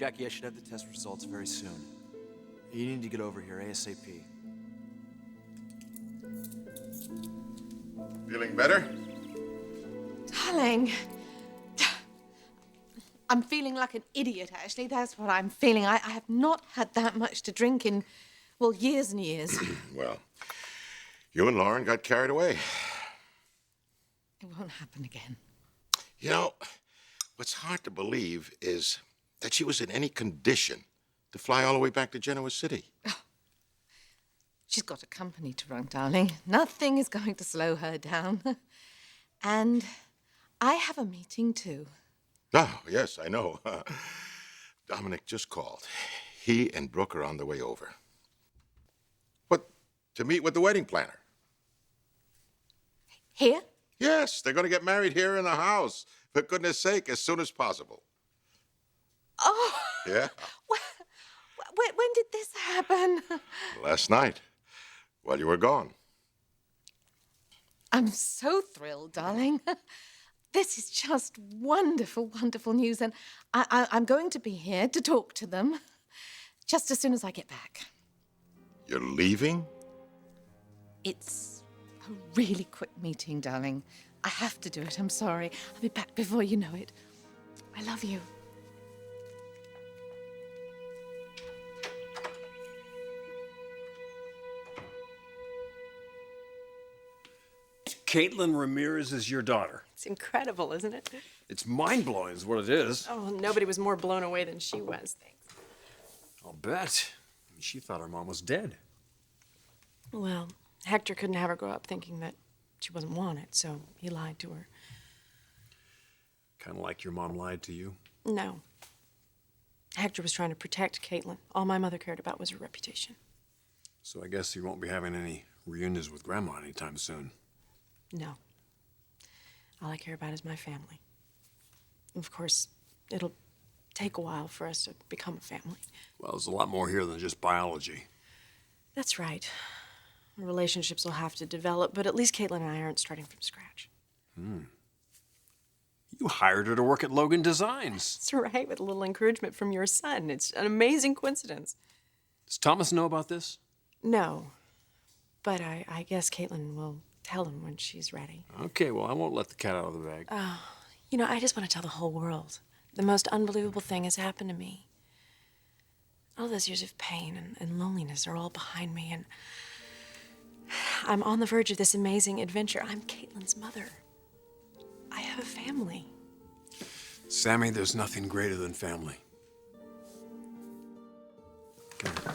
Jackie, I should have the test results very soon. You need to get over here ASAP. Feeling better? Darling, I'm feeling like an idiot, actually. That's what I'm feeling. I have not had that much to drink in, well, years and years. Well, you and Lauren got carried away. It won't happen again. You know, what's hard to believe is that she was in any condition to fly all the way back to Genoa City. Oh. She's got a company to run, darling. Nothing is going to slow her down. And I have a meeting, too. Oh, yes, I know. Dominic just called. He and Brooke are on the way over. But to meet with the wedding planner. Here? Yes, they're going to get married here in the house. For goodness sake, as soon as possible. Oh. Yeah? When did this happen? Last night, while you were gone. I'm so thrilled, darling. This is just wonderful, wonderful news. And I'm going to be here to talk to them just as soon as I get back. You're leaving? It's a really quick meeting, darling. I have to do it. I'm sorry. I'll be back before you know it. I love you. Caitlin Ramirez is your daughter. It's incredible, isn't it? It's mind-blowing is what it is. Oh, nobody was more blown away than she was, thanks. I'll bet. She thought her mom was dead. Well, Hector couldn't have her grow up thinking that she wasn't wanted, so he lied to her. Kind of like your mom lied to you. No. Hector was trying to protect Caitlin. All my mother cared about was her reputation. So I guess you won't be having any reunions with Grandma anytime soon. No. All I care about is my family. Of course, it'll take a while for us to become a family. Well, there's a lot more here than just biology. That's right. Relationships will have to develop, but at least Caitlin and I aren't starting from scratch. You hired her to work at Logan Designs. That's right, with a little encouragement from your son. It's an amazing coincidence. Does Thomas know about this? No, but I guess Caitlin will tell him when she's ready. Okay, well, I won't let the cat out of the bag. You know, I just want to tell the whole world. The most unbelievable thing has happened to me. All those years of pain and loneliness are all behind me, and I'm on the verge of this amazing adventure. I'm Caitlin's mother. I have a family. Sammy, there's nothing greater than family. Come here.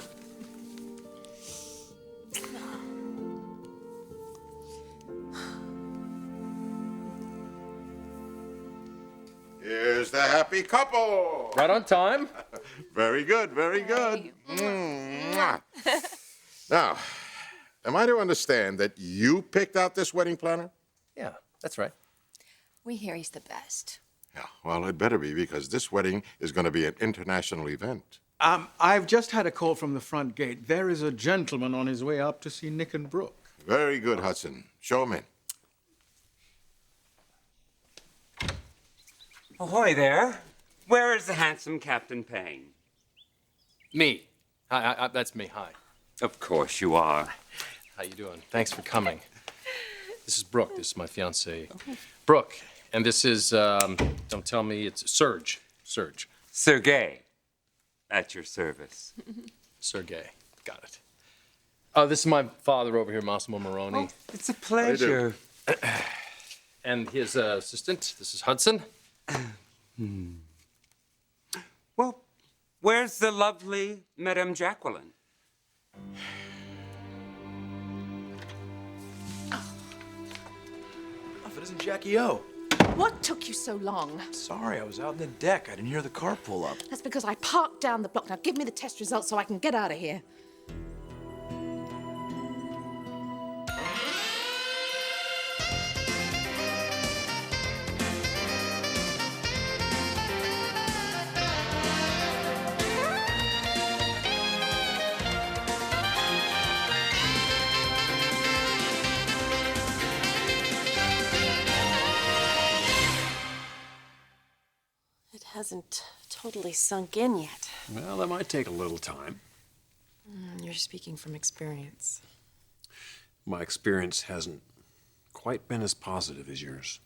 Here's the happy couple. Right on time. Very good, very good. Mwah. Now, am I to understand that you picked out this wedding planner? Yeah, that's right. We hear he's the best. Yeah, well, it better be, because this wedding is going to be an international event. I've just had a call from the front gate. There is a gentleman on his way up to see Nick and Brooke. Very good, Hudson. Show him in. Ahoy there. Where is the handsome Captain Payne? Me. Hi, that's me. Hi. Of course you are. How you doing? Thanks for coming. This is Brooke. This is my fiancée, Brooke. And this is, don't tell me, it's Serge. Serge. Sergei. At your service. Sergei. Got it. This is my father over here, Massimo Marone. Oh, it's a pleasure. And his assistant, this is Hudson. Well, where's the lovely Madame Jacqueline? If it isn't Jackie O. What took you so long? Sorry, I was out on the deck. I didn't hear the car pull up. That's because I parked down the block. Now give me the test results so I can get out of here. It hasn't totally sunk in yet. Well, that might take a little time. You're speaking from experience. My experience hasn't quite been as positive as yours.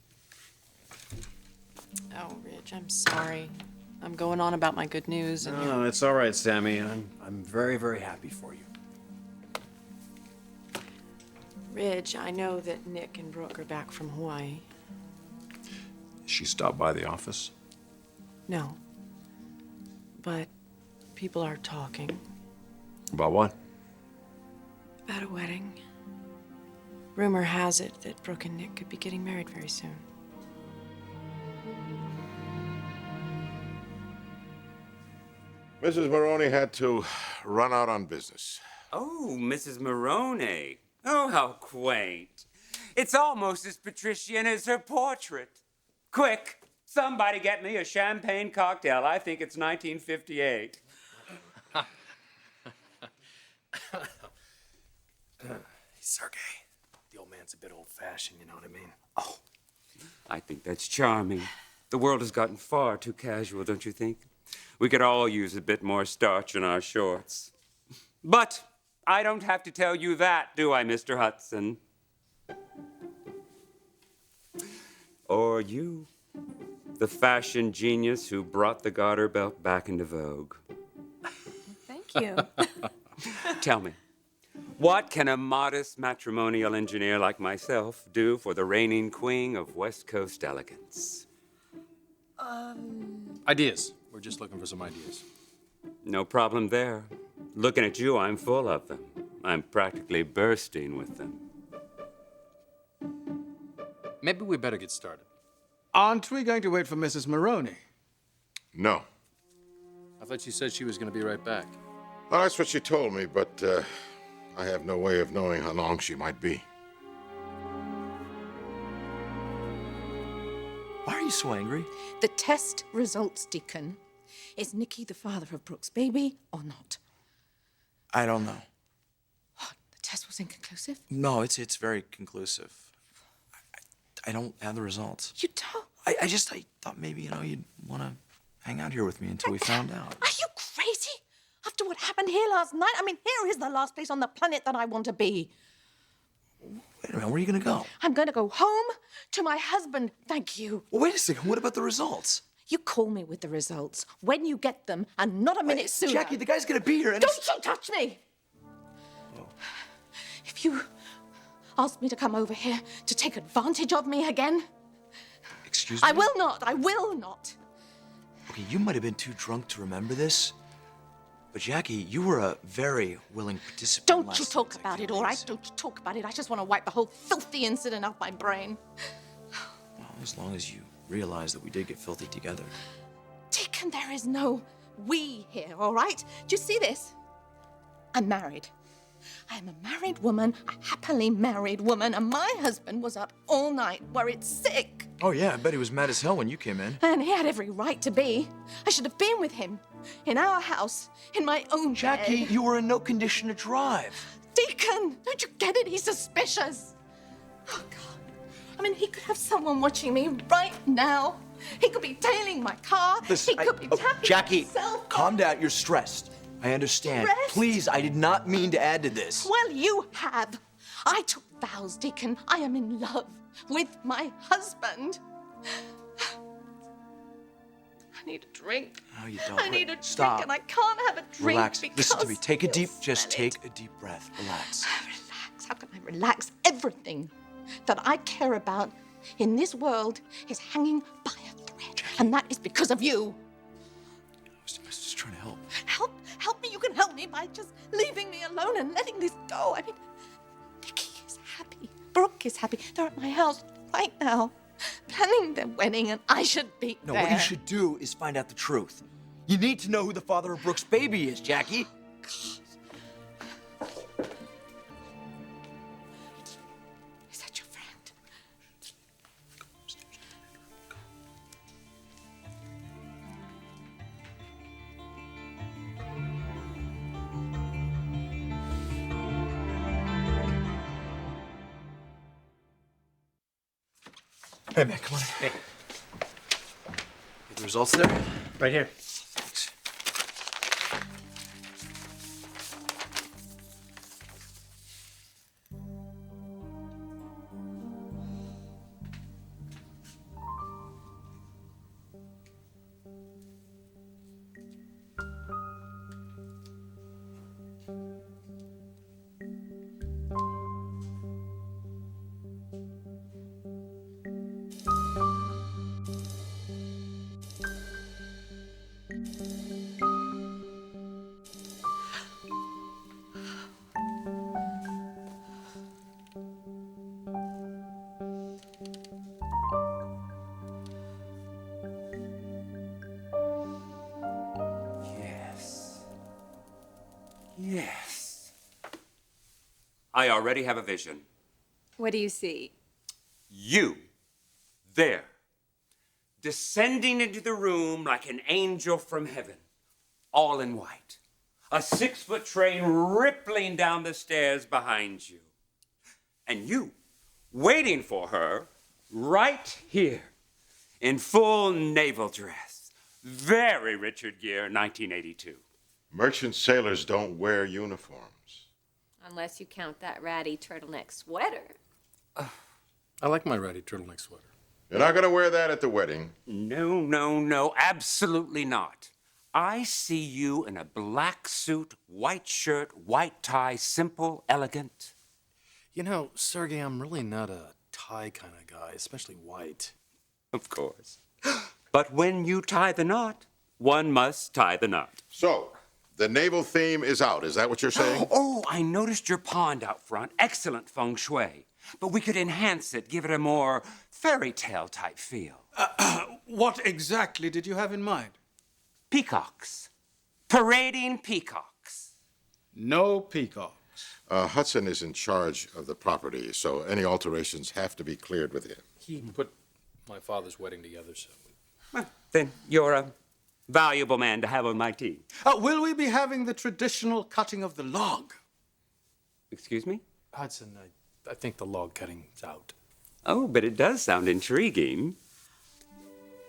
Oh, Ridge, I'm sorry. I'm going on about my good news and No, it's all right, Sammy. I'm very, very happy for you. Ridge, I know that Nick and Brooke are back from Hawaii. She stopped by the office. No. But people are talking About what? about a wedding. Rumor has it that Brooke and Nick could be getting married very soon. Mrs. Marone had to run out on business. Oh, Mrs. Marone. Oh, how quaint. It's almost as patrician as her portrait. Quick, somebody get me a champagne cocktail. I think it's 1958. Sergey, the old man's a bit old-fashioned, you know what I mean? Oh, I think that's charming. The world has gotten far too casual, don't you think? We could all use a bit more starch in our shorts. But I don't have to tell you that, do I, Mr. Hudson? Or you, the fashion genius who brought the garter belt back into vogue. Thank you. Tell me, what can a modest matrimonial engineer like myself do for the reigning queen of West Coast elegance? Ideas. We're just looking for some ideas. No problem there. Looking at you, I'm full of them. I'm practically bursting with them. Maybe we better get started. Aren't we going to wait for Mrs. Marone? No. I thought you said she was going to be right back. Well, that's what she told me, but I have no way of knowing how long she might be. Why are you so angry? The test results, Deacon. Is Nicky the father of Brooke's baby or not? I don't know. What? The test was inconclusive? No, it's very conclusive. I don't have the results. You don't? I thought maybe, you'd want to hang out here with me until we found out. Are you crazy? After what happened here last night? I mean, here is the last place on the planet that I want to be. Wait a minute, where are you going to go? I'm going to go home to my husband, thank you. Well, wait a second, what about the results? You call me with the results when you get them and not a minute sooner. Jackie, the guy's going to be here and... Don't you touch me! Oh. If you ask me to come over here to take advantage of me again, Excuse me? I will not. I will not. Okay, you might have been too drunk to remember this, but Jackie, you were a very willing participant. Don't you talk about it, all right? Don't you talk about it. I just want to wipe the whole filthy incident off my brain. Well, as long as you realize that we did get filthy together. Deacon, there is no we here, all right? Do you see this? I'm married. I am a married woman, a happily married woman, and my husband was up all night worried sick. Oh, yeah, I bet he was mad as hell when you came in. And he had every right to be. I should have been with him, in our house, in my own Jackie, bed. you were in no condition to drive. Deacon, don't you get it? He's suspicious. Oh, God. I mean, he could have someone watching me right now. He could be tailing my car. Listen, he could be tapping Jackie, my cell phone. calm down. You're stressed. I understand. Stressed? Please, I did not mean to add to this. Well, you have. I took vows, Deacon. I am in love with my husband. I need a drink. No, you don't. I need a Stop. drink, and I can't have a drink Relax. because Listen to me. Take a you'll deep, smell just it. take a deep breath. Relax. Relax. How can I relax? Everything that I care about in this world is hanging by a thread, and that is because of you. I was just trying to help. Help me. You can help me by just leaving me alone and letting this go. I mean, Nicky is happy. Brooke is happy. They're at my house right now, planning their wedding, and I should be No, there. what you should do is find out the truth. You need to know who the father of Brooke's baby is, Jackie. Is that your friend? Hey, man, come on. Hey. Get the results there? Right here. I already have a vision. What do you see? You, there, descending into the room like an angel from heaven, all in white. A 6-foot train rippling down the stairs behind you. And you, waiting for her, right here, in full naval dress. Very Richard Gere, 1982. Merchant sailors don't wear uniforms. Unless you count that ratty turtleneck sweater. I like my ratty turtleneck sweater. You're not going to wear that at the wedding. No, no, no, absolutely not. I see you in a black suit, white shirt, white tie, simple, elegant. You know, Sergey, I'm really not a tie kind of guy, especially white. Of course. But when you tie the knot, one must tie the knot. So, the naval theme is out. Is that what you're saying? Oh, I noticed your pond out front. Excellent feng shui. But we could enhance it, give it a more fairy tale type feel. What exactly did you have in mind? Peacocks. Parading peacocks. No peacocks. Hudson is in charge of the property, so any alterations have to be cleared with him. He put my father's wedding together, so... Well, then you're a valuable man to have on my team. Will we be having the traditional cutting of the log? Excuse me? Hudson, I think the log cutting's out. Oh, but it does sound intriguing.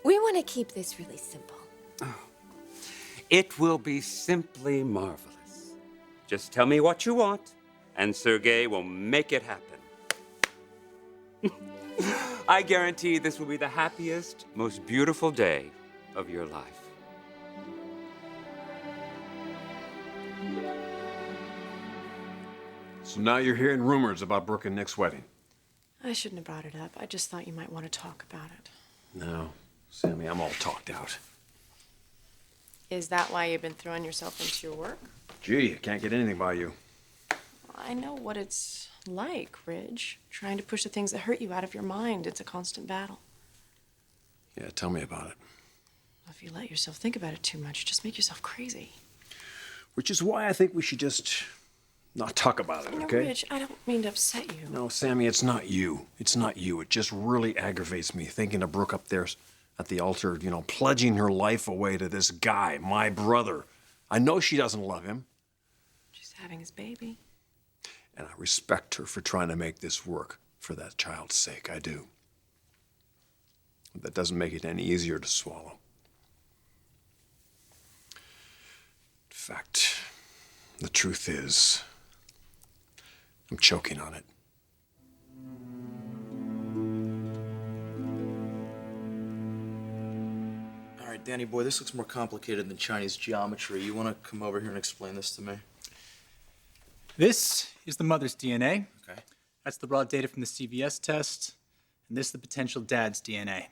We want to keep this really simple. It will be simply marvelous. Just tell me what you want, and Sergey will make it happen. I guarantee this will be the happiest, most beautiful day of your life. So now you're hearing rumors about Brooke and Nick's wedding. I shouldn't have brought it up. I just thought you might want to talk about it. No, Sammy, I'm all talked out. Is that why you've been throwing yourself into your work? Gee, I can't get anything by you. I know what it's like, Ridge. Trying to push the things that hurt you out of your mind. It's a constant battle. Yeah, tell me about it. If you let yourself think about it too much, you just make yourself crazy. Which is why I think we should just not talk about it, No, okay? Ridge, I don't mean to upset you. No, Sammy, it's not you. It's not you. It just really aggravates me thinking of Brooke up there at the altar, you know, pledging her life away to this guy, my brother. I know she doesn't love him. She's having his baby. And I respect her for trying to make this work for that child's sake. I do. But that doesn't make it any easier to swallow. In fact, the truth is, I'm choking on it. All right, Danny boy, this looks more complicated than Chinese geometry. You want to come over here and explain this to me? This is the mother's DNA. Okay. That's the raw data from the CBS test. And this is the potential dad's DNA.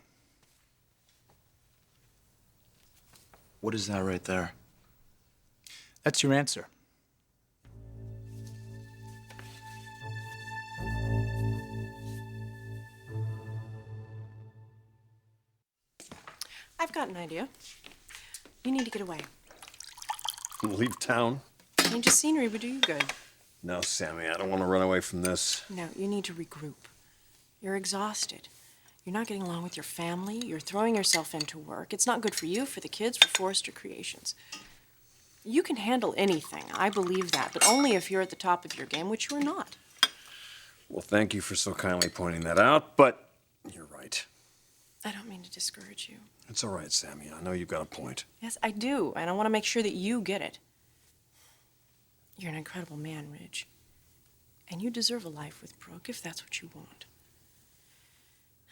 What is that right there? That's your answer. I've got an idea. You need to get away. Leave town? Change of scenery would do you good. No, Sammy, I don't want to run away from this. No, you need to regroup. You're exhausted. You're not getting along with your family. You're throwing yourself into work. It's not good for you, for the kids, for Forrester Creations. You can handle anything. I believe that, but only if you're at the top of your game, which you're not. Well, thank you for so kindly pointing that out, but you're right. I don't mean to discourage you. It's all right, Sammy. I know you've got a point. Yes, I do, and I want to make sure that you get it. You're an incredible man, Ridge. And you deserve a life with Brooke if that's what you want.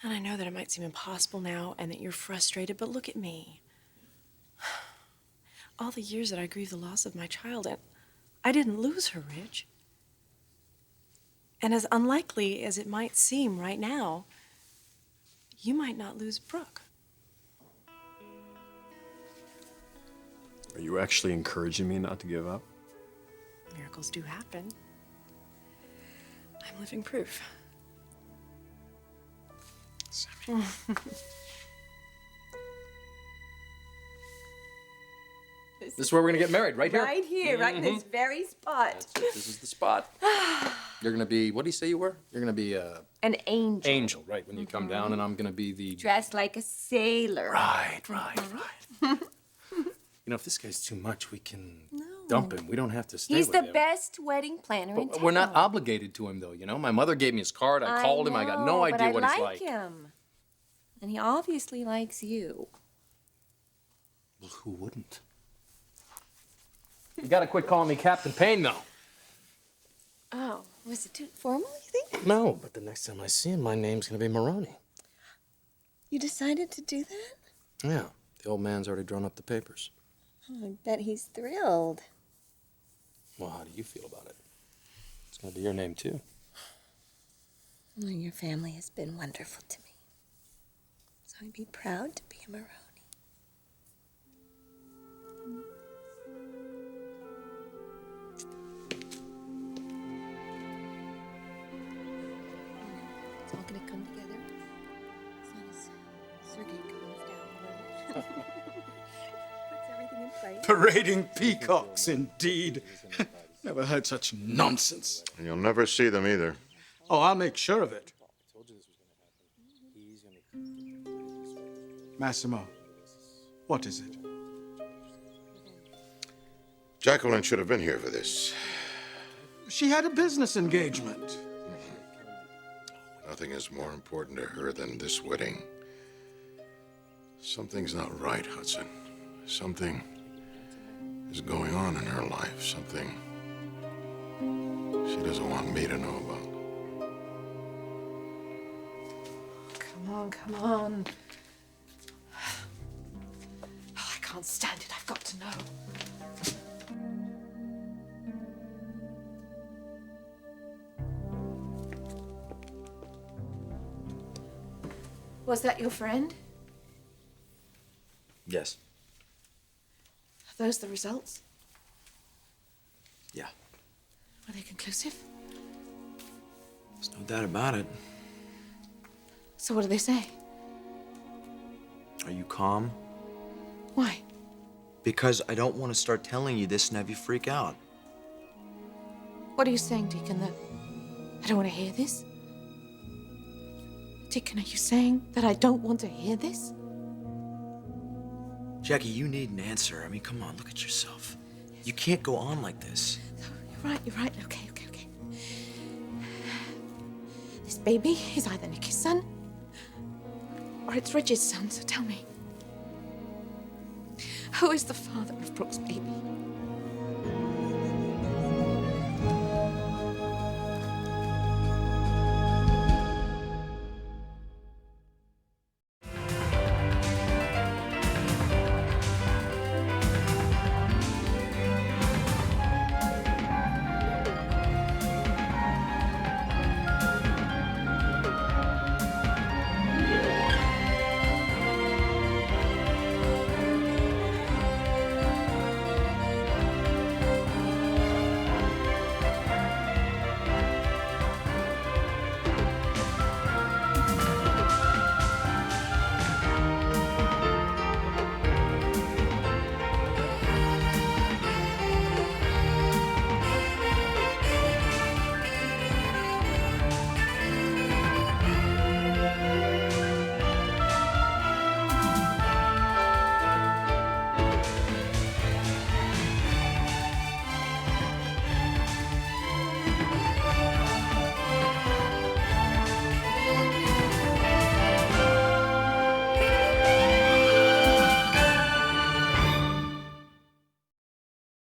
And I know that it might seem impossible now and that you're frustrated, but look at me. All the years that I grieved the loss of my child, and I didn't lose her, Ridge. And as unlikely as it might seem right now, you might not lose Brooke. Are you actually encouraging me not to give up? Miracles do happen. I'm living proof. Sammy. This is where we're gonna get married, right here? Right here, right in this very spot. This is the spot. You're gonna be, what did he say you were? You're gonna be An angel. angel, right, when you come down, and I'm gonna be the... Dressed like a sailor. Right. You know, if this guy's too much, we can dump him. We don't have to stay He's with the him. best wedding planner in But town. we're not obligated to him, though, you know? My mother gave me his card. I called him. I got no idea what he's like. I like him. And he obviously likes you. Well, who wouldn't? You gotta quit calling me Captain Payne, though. Oh, was it too formal, you think? No, but the next time I see him, my name's gonna be Marone. You decided to do that? Yeah, the old man's already drawn up the papers. Oh, I bet he's thrilled. Well, how do you feel about it? It's gonna be your name, too. Well, your family has been wonderful to me. So I'd be proud to be a Marone. It's all gonna come together. It's not as Sergei calms down. Puts everything in place. Parading peacocks, indeed. Never heard such nonsense. And you'll never see them either. Oh, I'll make sure of it. Massimo, what is it? Jacqueline should have been here for this. She had a business engagement. Nothing is more important to her than this wedding. Something's not right, Hudson. Something is going on in her life. Something she doesn't want me to know about. Come on. Oh, I can't stand it. I've got to know. Was that your friend? Yes. Are those the results? Yeah. Are they conclusive? There's no doubt about it. So what do they say? Are you calm? Why? Because I don't want to start telling you this and have you freak out. What are you saying, Deacon? That I don't want to hear this? Deacon, are you saying that I don't want to hear this? Jackie, you need an answer. I mean, come on, look at yourself. You can't go on like this. You're right. Okay. This baby is either Nicky's son or it's Richard's son, so tell me. Who is the father of Brooke's baby?